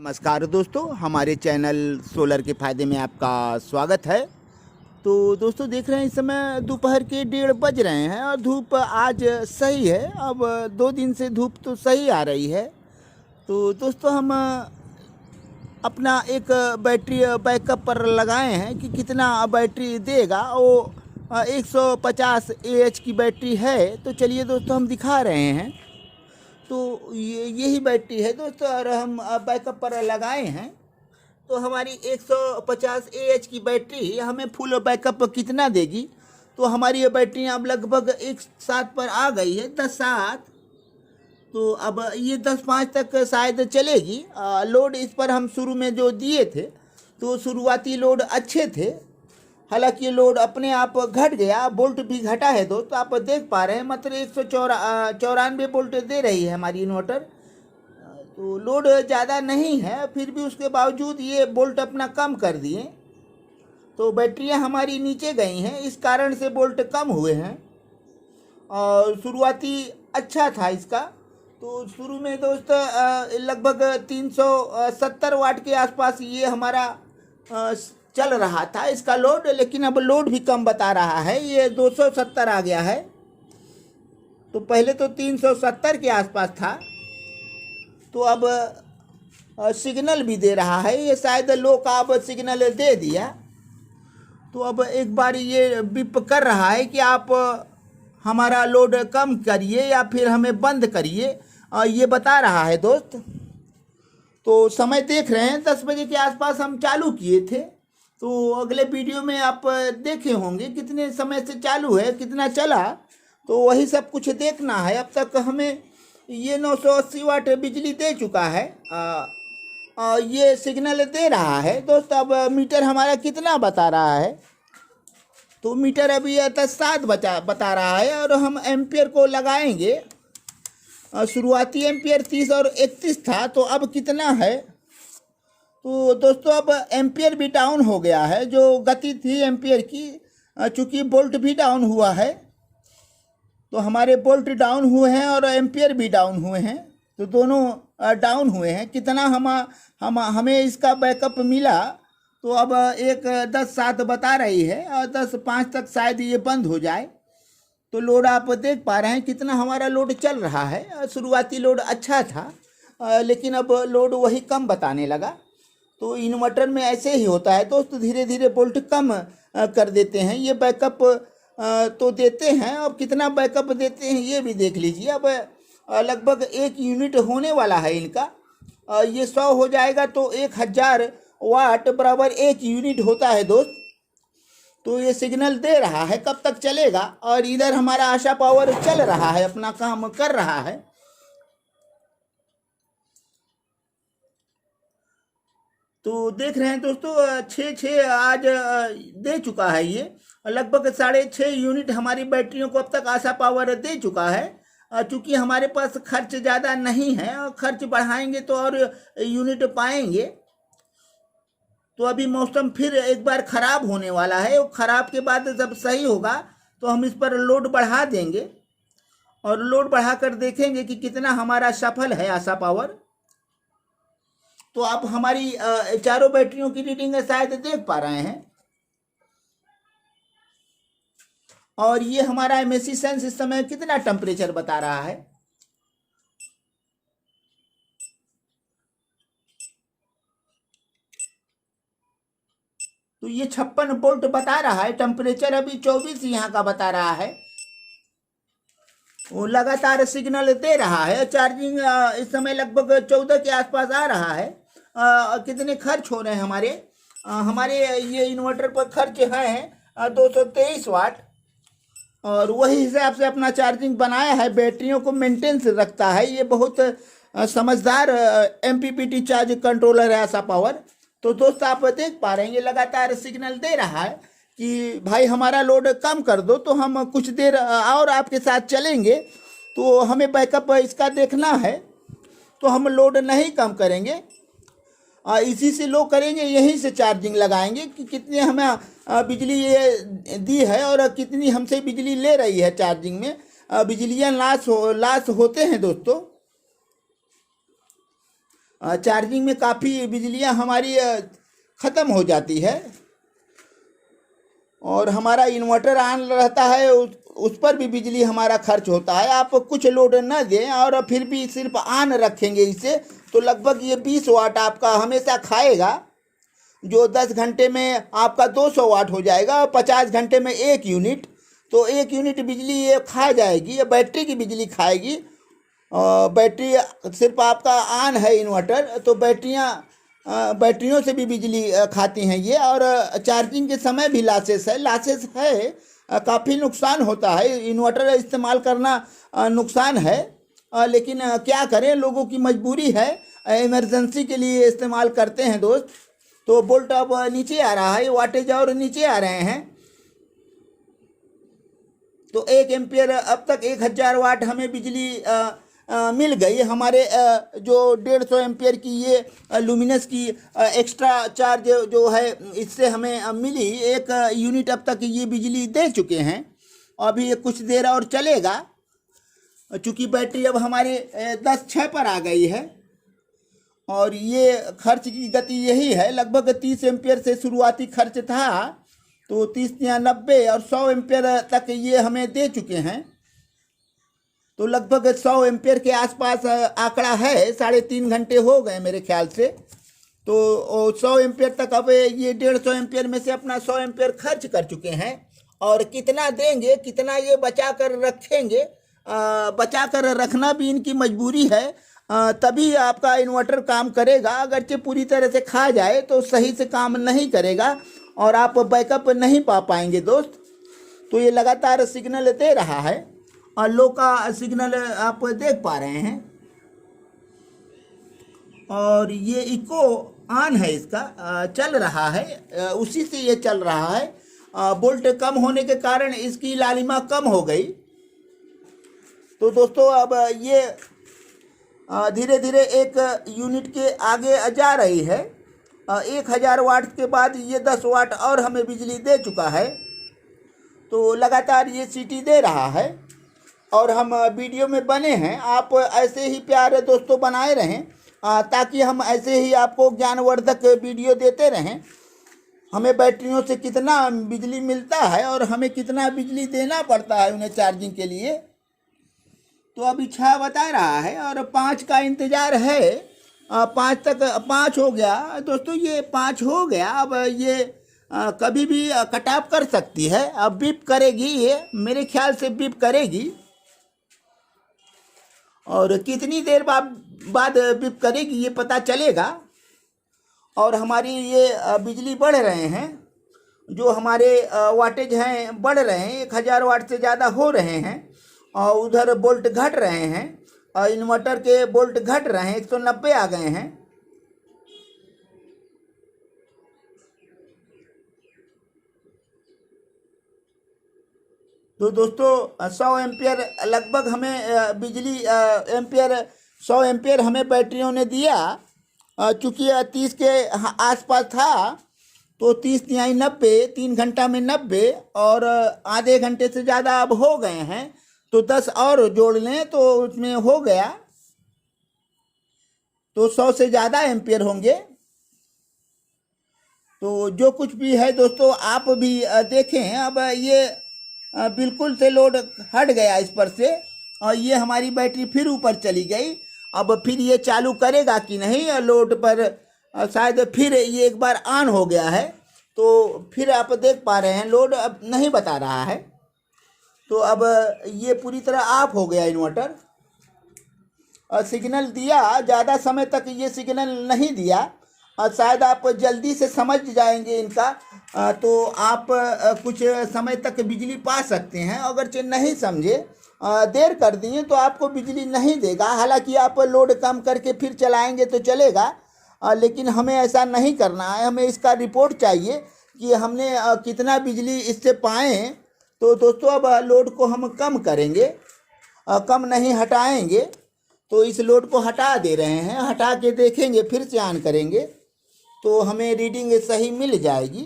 नमस्कार दोस्तों, हमारे चैनल सोलर के फ़ायदे में आपका स्वागत है। तो दोस्तों देख रहे हैं इस समय दोपहर के 1:30 बज रहे हैं और धूप आज सही है। अब 2 दिन से धूप तो सही आ रही है। तो दोस्तों हम अपना एक बैटरी बैकअप पर लगाए हैं कि कितना बैटरी देगा। वो 150 AH की बैटरी है। तो चलिए दोस्तों हम दिखा रहे हैं। तो यही बैटरी है दोस्तों और हम बैकअप पर लगाए हैं। तो हमारी 150 AH की बैटरी हमें फुल बैकअप कितना देगी। तो हमारी ये बैटरी अब लगभग 1:07 पर आ गई है, 10:07। तो अब ये 10:05 तक शायद चलेगी। लोड इस पर हम शुरू में जो दिए थे तो शुरुआती लोड अच्छे थे। हालांकि ये लोड अपने आप घट गया, वोल्ट भी घटा है दोस्त। तो आप देख पा रहे हैं मात्र 194 वोल्ट दे रही है हमारी इन्वर्टर। तो लोड ज़्यादा नहीं है, फिर भी उसके बावजूद ये वोल्ट अपना कम कर दिए। तो बैटरियां हमारी नीचे गई हैं, इस कारण से वोल्ट कम हुए हैं। और शुरुआती अच्छा था इसका। तो शुरू में दोस्त लगभग 370 वाट के आसपास ये हमारा चल रहा था इसका लोड, लेकिन अब लोड भी कम बता रहा है। ये 270 आ गया है। तो पहले तो 370 के आसपास था। तो अब सिग्नल भी दे रहा है। ये शायद लो का अब सिग्नल दे दिया। तो अब एक बार ये बिप कर रहा है कि आप हमारा लोड कम करिए या फिर हमें बंद करिए, ये बता रहा है दोस्त। तो समय देख रहे हैं 10 बजे के आसपास हम चालू किए थे। तो अगले वीडियो में आप देखे होंगे कितने समय से चालू है, कितना चला। तो वही सब कुछ देखना है। अब तक हमें ये 980 वाट बिजली दे चुका है। ये सिग्नल दे रहा है दोस्त। अब मीटर हमारा कितना बता रहा है। तो मीटर अभी 10:07 बता रहा है और हम एम्पियर को लगाएंगे। शुरुआती एम्पियर 30 और 31 था। तो अब कितना है। तो दोस्तों अब एम्पियर भी डाउन हो गया है, जो गति थी एम्पियर की। चूँकि वोल्ट भी डाउन हुआ है, तो हमारे वोल्ट डाउन हुए हैं और एम्पियर भी डाउन हुए हैं। तो दोनों डाउन हुए हैं। कितना हमें इसका बैकअप मिला। तो अब 10:07 बता रही है और 10:05 तक शायद ये बंद हो जाए। तो लोड आप देख पा रहे हैं कितना हमारा लोड चल रहा है। शुरुआती लोड अच्छा था, लेकिन अब लोड वही कम बताने लगा। तो इन्वर्टर में ऐसे ही होता है दोस्त, धीरे धीरे वोल्ट कम कर देते हैं। ये बैकअप तो देते हैं। अब कितना बैकअप देते हैं ये भी देख लीजिए। अब लगभग 1 यूनिट होने वाला है इनका। ये 100 हो जाएगा तो 1000 वाट बराबर 1 यूनिट होता है दोस्त। तो ये सिग्नल दे रहा है कब तक चलेगा। और इधर हमारा आशा पावर चल रहा है, अपना काम कर रहा है। तो देख रहे हैं दोस्तों 6 आज दे चुका है ये। लगभग 6.5 यूनिट हमारी बैटरियों को अब तक आशा पावर दे चुका है। चूँकि हमारे पास खर्च ज़्यादा नहीं है और खर्च बढ़ाएंगे तो और यूनिट पाएंगे। तो अभी मौसम फिर एक बार ख़राब होने वाला है। वो ख़राब के बाद जब सही होगा तो हम इस पर लोड बढ़ा देंगे और लोड बढ़ा कर देखेंगे कि कितना हमारा सफल है आशा पावर। तो आप हमारी चारों बैटरियों की रीडिंग शायद देख पा रहे हैं। और ये हमारा एमएससी सेंस इस समय कितना टेम्परेचर बता रहा है। तो ये 56 वोल्ट बता रहा है। टेम्परेचर अभी 24 यहाँ का बता रहा है। वो लगातार सिग्नल दे रहा है। चार्जिंग इस समय लगभग 14 के आसपास आ रहा है। कितने खर्च हो रहे हैं हमारे ये इन्वर्टर पर खर्च है 223 वाट। और वही हिसाब से अपना चार्जिंग बनाया है, बैटरियों को मेंटेनेंस रखता है। ये बहुत समझदार MPPT चार्ज कंट्रोलर है आशा पावर। तो दोस्त आप देख पा रहे हैं ये लगातार सिग्नल दे रहा है कि भाई हमारा लोड कम कर दो। तो हम कुछ देर और आपके साथ चलेंगे। तो हमें बैकअप इसका देखना है। तो हम लोड नहीं कम करेंगे, इसी से लो करेंगे, यहीं से चार्जिंग लगाएंगे कि कितनी हमें बिजली ये दी है और कितनी हमसे बिजली ले रही है चार्जिंग में। बिजलियाँ लाश होते हैं दोस्तों। चार्जिंग में काफ़ी बिजलियाँ हमारी ख़त्म हो जाती है और हमारा इन्वर्टर ऑन रहता है, उस पर भी बिजली हमारा खर्च होता है। आप कुछ लोड न दें और फिर भी सिर्फ ऑन रखेंगे इसे, तो लगभग ये 20 वाट आपका हमेशा खाएगा, जो 10 घंटे में आपका 200 वाट हो जाएगा और 50 घंटे में 1 यूनिट। तो 1 यूनिट बिजली ये खा जाएगी, ये बैटरी की बिजली खाएगी। बैटरी सिर्फ आपका ऑन है इन्वर्टर, तो बैटरियों से भी बिजली खाती हैं ये। और चार्जिंग के समय भी लॉसेस है, काफ़ी नुकसान होता है। इन्वर्टर इस्तेमाल करना नुकसान है, लेकिन क्या करें, लोगों की मजबूरी है, इमरजेंसी के लिए इस्तेमाल करते हैं दोस्त। तो वोल्ट अब नीचे आ रहा है, वाटेज और नीचे आ रहे हैं। तो 1 एम्पियर अब तक 1000 वाट हमें बिजली मिल गई। हमारे जो 150 एम्पियर की ये लुमिनस की एक्स्ट्रा चार्ज जो है, इससे हमें मिली 1 यूनिट। अब तक ये बिजली दे चुके हैं, अभी ये कुछ देर और चलेगा, चूँकि बैटरी अब हमारे 10:06 पर आ गई है। और ये खर्च की गति यही है, लगभग 30 एम्पियर से शुरुआती खर्च था, तो 30 या 90 और 100 एम्पियर तक ये हमें दे चुके हैं। तो लगभग 100 एम्पियर के आसपास आंकड़ा है, 3.5 घंटे हो गए मेरे ख्याल से। तो 100 एम्पियर तक, अब ये 150 एम्पियर में से अपना 100 एम्पियर खर्च कर चुके हैं। और कितना देंगे, कितना ये बचा कर रखेंगे, बचा कर रखना भी इनकी मजबूरी है, तभी आपका इन्वर्टर काम करेगा। अगरचे पूरी तरह से खा जाए तो सही से काम नहीं करेगा और आप बैकअप नहीं पा पाएंगे दोस्त। तो ये लगातार सिग्नल दे रहा है और लो का सिग्नल आप देख पा रहे हैं, और ये इको ऑन है, इसका चल रहा है, उसी से ये चल रहा है। वोल्ट कम होने के कारण इसकी लालिमा कम हो गई। तो दोस्तों अब ये धीरे धीरे 1 यूनिट के आगे जा रही है। 1000 वाट के बाद ये 10 वाट और हमें बिजली दे चुका है। तो लगातार ये सीटी दे रहा है और हम वीडियो में बने हैं। आप ऐसे ही प्यारे दोस्तों बनाए रहें, ताकि हम ऐसे ही आपको ज्ञानवर्धक वीडियो देते रहें। हमें बैटरियों से कितना बिजली मिलता है और हमें कितना बिजली देना पड़ता है उन्हें चार्जिंग के लिए। तो अभी 6 बता रहा है और 5 का इंतज़ार है। 5 हो गया दोस्तों, ये 5 हो गया। अब ये कभी भी कट ऑफ कर सकती है। अब बीप करेगी, ये मेरे ख्याल से बीप करेगी, और कितनी देर बाद बीप करेगी ये पता चलेगा। और हमारी ये बिजली बढ़ रहे हैं, जो हमारे वाटेज हैं बढ़ रहे हैं, 1000 वाट से ज़्यादा हो रहे हैं। और उधर वोल्ट घट रहे हैं, और इन्वर्टर के वोल्ट घट रहे हैं, 190 आ गए हैं। तो दोस्तों 100 एम्पियर लगभग हमें बिजली 100 एम्पियर हमें बैटरियों ने दिया। चूँकि 30 के आसपास था, तो 30 तिहाई 90, 3 घंटा में 90, और आधे घंटे से ज़्यादा अब हो गए हैं। तो 10 और जोड़ लें तो उसमें हो गया, तो 100 से ज़्यादा एम्पियर होंगे। तो जो कुछ भी है दोस्तों, आप भी देखें। अब ये बिल्कुल से लोड हट गया इस पर से, और ये हमारी बैटरी फिर ऊपर चली गई। अब फिर ये चालू करेगा कि नहीं, लोड पर शायद फिर ये एक बार ऑन हो गया है। तो फिर आप देख पा रहे हैं लोड अब नहीं बता रहा है। तो अब ये पूरी तरह ऑफ हो गया इन्वर्टर। और सिग्नल दिया, ज़्यादा समय तक ये सिग्नल नहीं दिया, और शायद आप जल्दी से समझ जाएंगे इनका, तो आप कुछ समय तक बिजली पा सकते हैं। अगर नहीं समझे, देर कर दिए, तो आपको बिजली नहीं देगा। हालांकि आप लोड कम करके फिर चलाएंगे तो चलेगा, लेकिन हमें ऐसा नहीं करना है। हमें इसका रिपोर्ट चाहिए कि हमने कितना बिजली इससे पाए। तो दोस्तों अब लोड को हम कम करेंगे, कम नहीं हटाएंगे। तो इस लोड को हटा दे रहे हैं, हटा के देखेंगे, फिर से ऑन करेंगे तो हमें रीडिंग सही मिल जाएगी।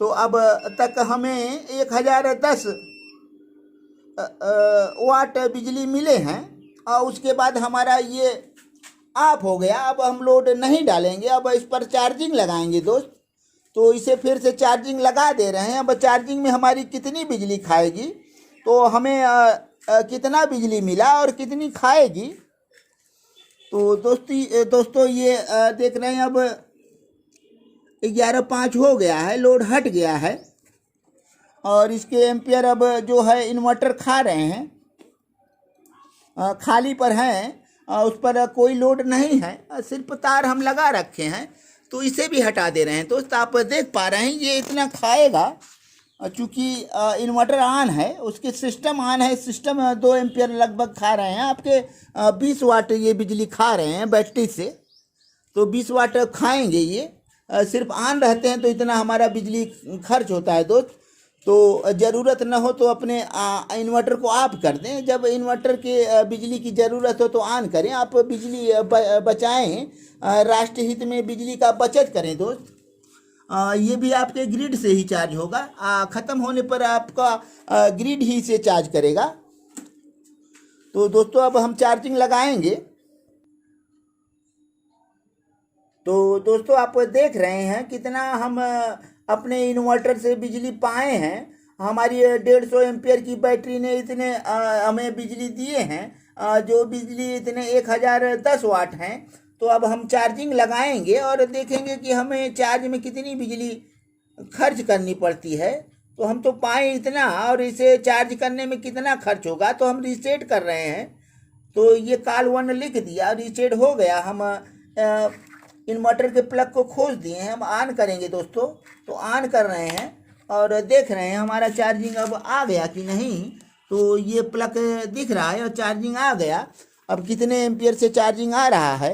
तो अब तक हमें 1010 वाट बिजली मिले हैं और उसके बाद हमारा ये ऑफ हो गया। अब हम लोड नहीं डालेंगे, अब इस पर चार्जिंग लगाएंगे दोस्त। तो इसे फिर से चार्जिंग लगा दे रहे हैं। अब चार्जिंग में हमारी कितनी बिजली खाएगी, तो हमें कितना बिजली मिला और कितनी खाएगी। तो दोस्तों ये देख रहे हैं अब 11.5 हो गया है, लोड हट गया है और इसके एम्पियर अब जो है इन्वर्टर खा रहे हैं, खाली पर हैं, उस पर कोई लोड नहीं है, सिर्फ तार हम लगा रखे हैं। तो इसे भी हटा दे रहे हैं दोस्त। आप देख पा रहे हैं ये इतना खाएगा, चूँकि इन्वर्टर ऑन है, उसके सिस्टम ऑन है, सिस्टम 2 एम्पियर लगभग खा रहे हैं। आपके 20 वाट ये बिजली खा रहे हैं बैटरी से, तो 20 वाट खाएंगे ये। सिर्फ ऑन रहते हैं तो इतना हमारा बिजली खर्च होता है दोस्त। तो ज़रूरत न हो तो अपने इन्वर्टर को ऑफ कर दें, जब इन्वर्टर के बिजली की ज़रूरत हो तो ऑन करें। आप बिजली बचाएं, राष्ट्र हित में बिजली का बचत करें दोस्त। ये भी आपके ग्रिड से ही चार्ज होगा, ख़त्म होने पर आपका ग्रिड ही से चार्ज करेगा। तो दोस्तों अब हम चार्जिंग लगाएंगे। तो दोस्तों आप देख रहे हैं कितना हम अपने इन्वर्टर से बिजली पाए हैं। हमारी 150 एम्पियर की बैटरी ने इतने हमें बिजली दिए हैं, जो बिजली इतने 1010 वाट हैं। तो अब हम चार्जिंग लगाएंगे और देखेंगे कि हमें चार्ज में कितनी बिजली खर्च करनी पड़ती है। तो हम तो पाए इतना और इसे चार्ज करने में कितना खर्च होगा। तो हम रीसेट कर रहे हैं। तो ये कॉल 1 लिख दिया, रीसेट हो गया। हम इन्वर्टर के प्लग को खोज दिए हैं, हम ऑन करेंगे दोस्तों। तो ऑन कर रहे हैं और देख रहे हैं हमारा चार्जिंग अब आ गया कि नहीं। तो ये प्लग दिख रहा है और चार्जिंग आ गया। अब कितने एम्पियर से चार्जिंग आ रहा है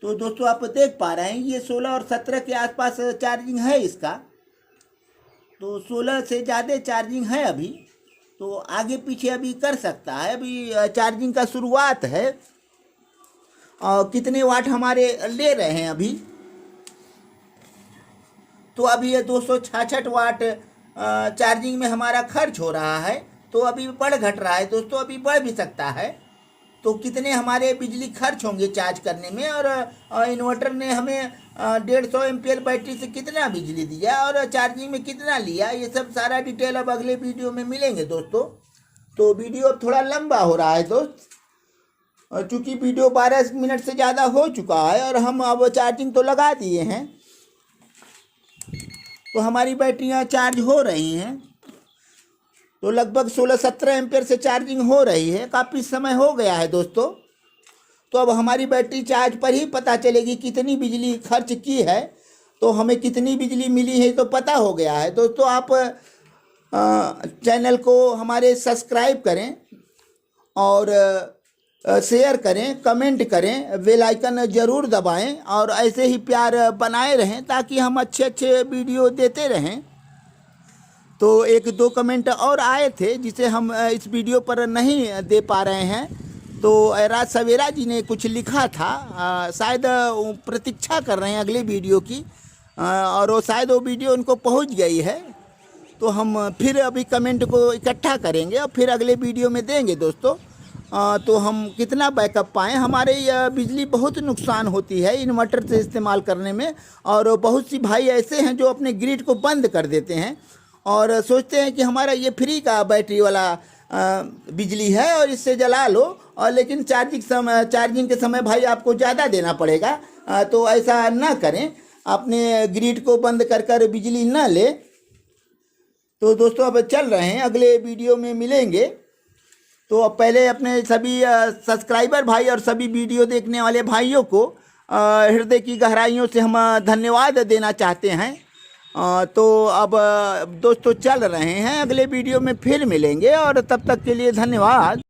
तो दोस्तों आप देख पा रहे हैं ये 16 और 17 के आसपास चार्जिंग है इसका। तो 16 से ज़्यादा चार्जिंग है अभी, तो आगे पीछे अभी कर सकता है। अभी चार्जिंग का शुरुआत है। और कितने वाट हमारे ले रहे हैं अभी, तो अभी ये 266 वाट चार्जिंग में हमारा खर्च हो रहा है। तो अभी बढ़ घट रहा है दोस्तों, अभी बढ़ भी सकता है। तो कितने हमारे बिजली खर्च होंगे चार्ज करने में, और इन्वर्टर ने हमें 150 एम्पियर बैटरी से कितना बिजली दिया और चार्जिंग में कितना लिया, ये सब सारा डिटेल अब अगले वीडियो में मिलेंगे दोस्तों। तो वीडियो थोड़ा लंबा हो रहा है दोस्त, चूँकि वीडियो 12 मिनट से ज़्यादा हो चुका है और हम अब चार्जिंग तो लगा दिए हैं। तो हमारी बैटरियाँ चार्ज हो रही हैं। तो लगभग 16-17 एम्पियर से चार्जिंग हो रही है। काफ़ी समय हो गया है दोस्तों। तो अब हमारी बैटरी चार्ज पर ही पता चलेगी कितनी बिजली खर्च की है। तो हमें कितनी बिजली मिली है तो पता हो गया है दोस्तों। आप चैनल को हमारे सब्सक्राइब करें और शेयर करें, कमेंट करें, बेल आइकन ज़रूर दबाएं और ऐसे ही प्यार बनाए रहें ताकि हम अच्छे अच्छे वीडियो देते रहें। तो 1-2 कमेंट और आए थे जिसे हम इस वीडियो पर नहीं दे पा रहे हैं। तो राज सवेरा जी ने कुछ लिखा था, शायद प्रतीक्षा कर रहे हैं अगले वीडियो की, और वो शायद वो वीडियो उनको पहुंच गई है। तो हम फिर अभी कमेंट को इकट्ठा करेंगे और फिर अगले वीडियो में देंगे दोस्तों। तो हम कितना बैकअप पाएँ। हमारे बिजली बहुत नुकसान होती है इन्वर्टर से इस्तेमाल करने में, और बहुत सी भाई ऐसे हैं जो अपने ग्रिड को बंद कर देते हैं और सोचते हैं कि हमारा ये फ्री का बैटरी वाला बिजली है और इससे जला लो, और लेकिन चार्जिंग के समय भाई आपको ज़्यादा देना पड़ेगा। तो ऐसा ना करें, अपने ग्रिड को बंद कर कर बिजली ना ले। तो दोस्तों अब चल रहे हैं, अगले वीडियो में मिलेंगे। तो पहले अपने सभी सब्सक्राइबर भाई और सभी वीडियो देखने वाले भाइयों को हृदय की गहराइयों से हम धन्यवाद देना चाहते हैं। तो अब दोस्तों चल रहे हैं, अगले वीडियो में फिर मिलेंगे और तब तक के लिए धन्यवाद।